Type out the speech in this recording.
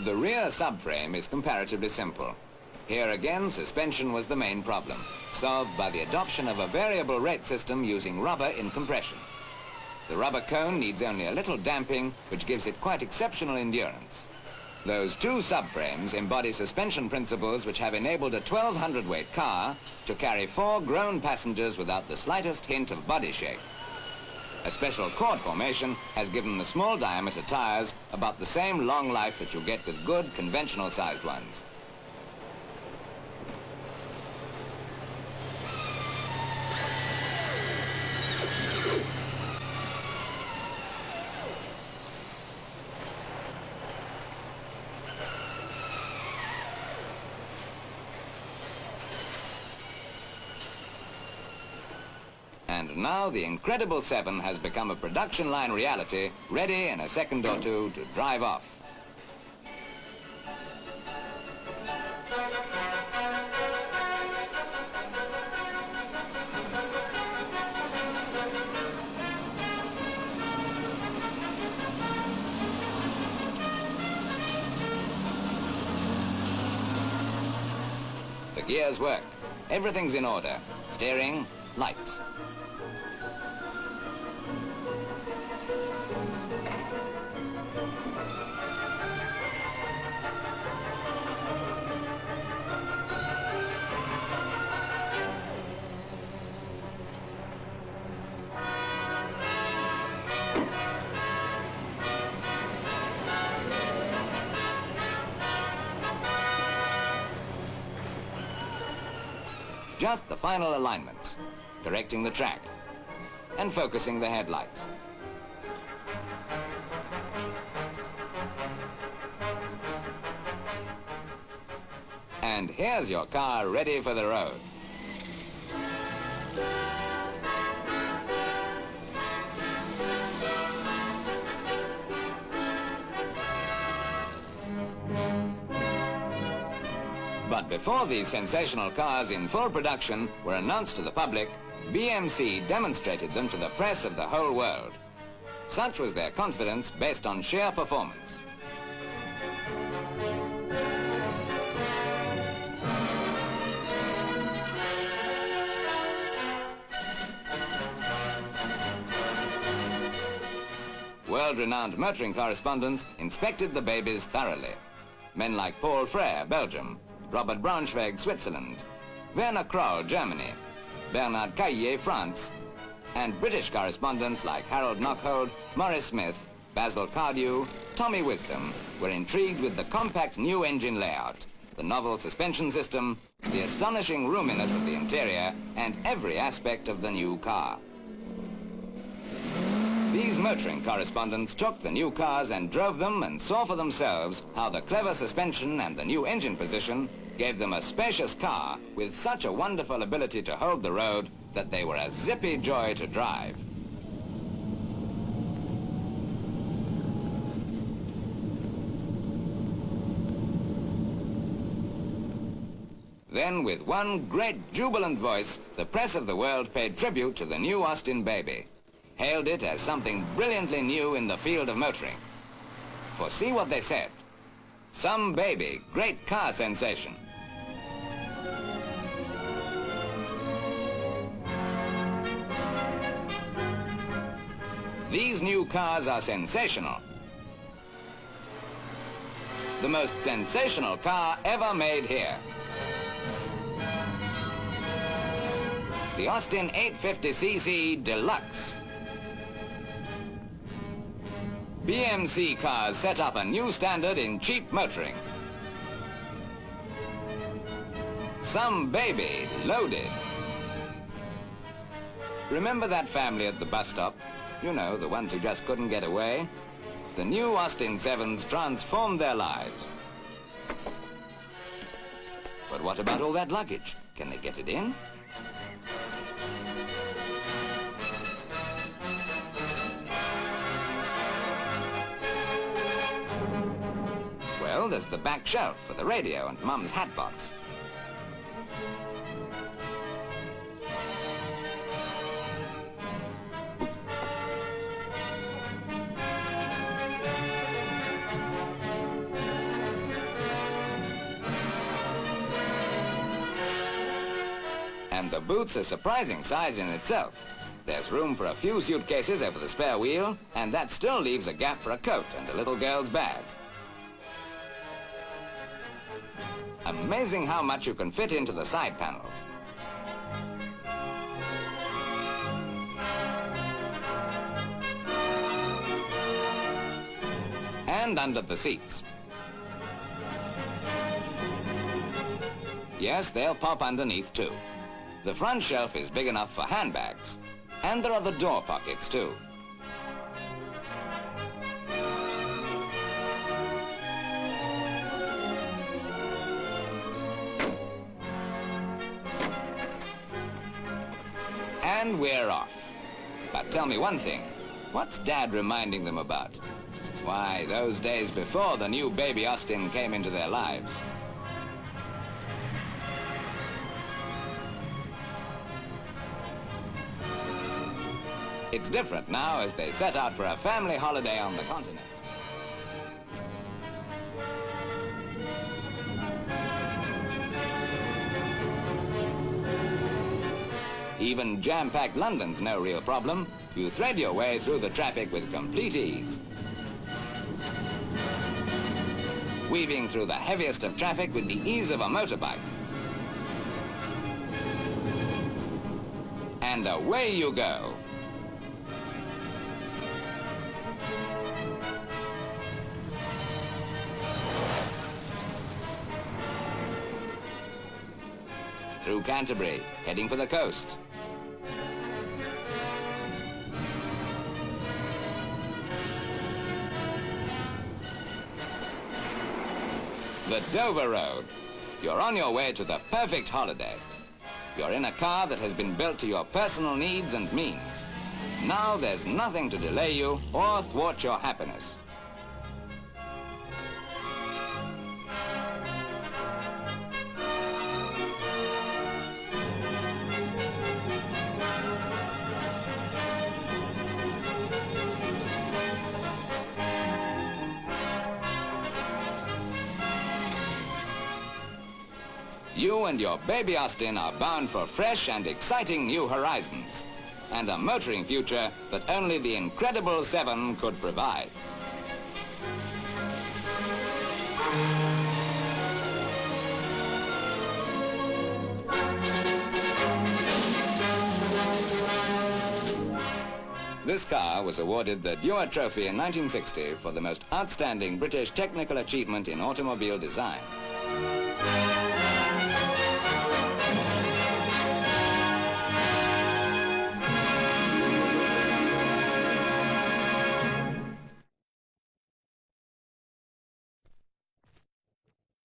The rear subframe is comparatively simple. Here again, suspension was the main problem, solved by the adoption of a variable rate system using rubber in compression. The rubber cone needs only a little damping, which gives it quite exceptional endurance. Those two subframes embody suspension principles which have enabled a 1,200 weight car to carry 4 grown passengers without the slightest hint of body shake. A special chord formation has given the small diameter tires about the same long life that you'll get with good conventional sized ones. And now the incredible 7 has become a production line reality, ready in a second or two to drive off. The gears work. Everything's in order. Steering, lights. Just the final alignments, correcting the track, and focusing the headlights. And here's your car ready for the road. But before these sensational cars in full production were announced to the public, BMC demonstrated them to the press of the whole world. Such was their confidence based on sheer performance. World-renowned motoring correspondents inspected the babies thoroughly. Men like Paul Frère, Belgium, Robert Braunschweig, Switzerland, Werner Kroll, Germany, Bernard Caillet, France, and British correspondents like Harold Knockhold, Maurice Smith, Basil Cardew, Tommy Wisdom were intrigued with the compact new engine layout, the novel suspension system, the astonishing roominess of the interior, and every aspect of the new car. These motoring correspondents took the new cars and drove them and saw for themselves how the clever suspension and the new engine position gave them a spacious car with such a wonderful ability to hold the road that they were a zippy joy to drive. Then, with one great jubilant voice, the press of the world paid tribute to the new Austin baby, hailed it as something brilliantly new in the field of motoring. For see what they said. Some baby, great car sensation. These new cars are sensational. The most sensational car ever made here. The Austin 850cc Deluxe. BMC cars set up a new standard in cheap motoring. Some baby loaded. Remember that family at the bus stop? You know, the ones who just couldn't get away? The new Austin 7s transformed their lives. But what about all that luggage? Can they get it in? Well, there's the back shelf for the radio and Mum's hat box. the boot's a surprising size in itself. There's room for a few suitcases over the spare wheel, and that still leaves a gap for a coat and a little girl's bag. Amazing how much you can fit into the side panels. And under the seats. Yes, they'll pop underneath too. The front shelf is big enough for handbags. And there are the door pockets too. And we're off. But tell me one thing, what's Dad reminding them about? Why, those days before the new baby Austin came into their lives. It's different now as they set out for a family holiday on the continent. Even jam-packed London's no real problem. You thread your way through the traffic with complete ease. Weaving through the heaviest of traffic with the ease of a motorbike. And away you go. Through Canterbury, heading for the coast. The Dover Road. You're on your way to the perfect holiday. You're in a car that has been built to your personal needs and means. Now there's nothing to delay you or thwart your happiness. You and your baby Austin are bound for fresh and exciting new horizons, and a motoring future that only the incredible 7 could provide. This car was awarded the Dewar Trophy in 1960 for the most outstanding British technical achievement in automobile design.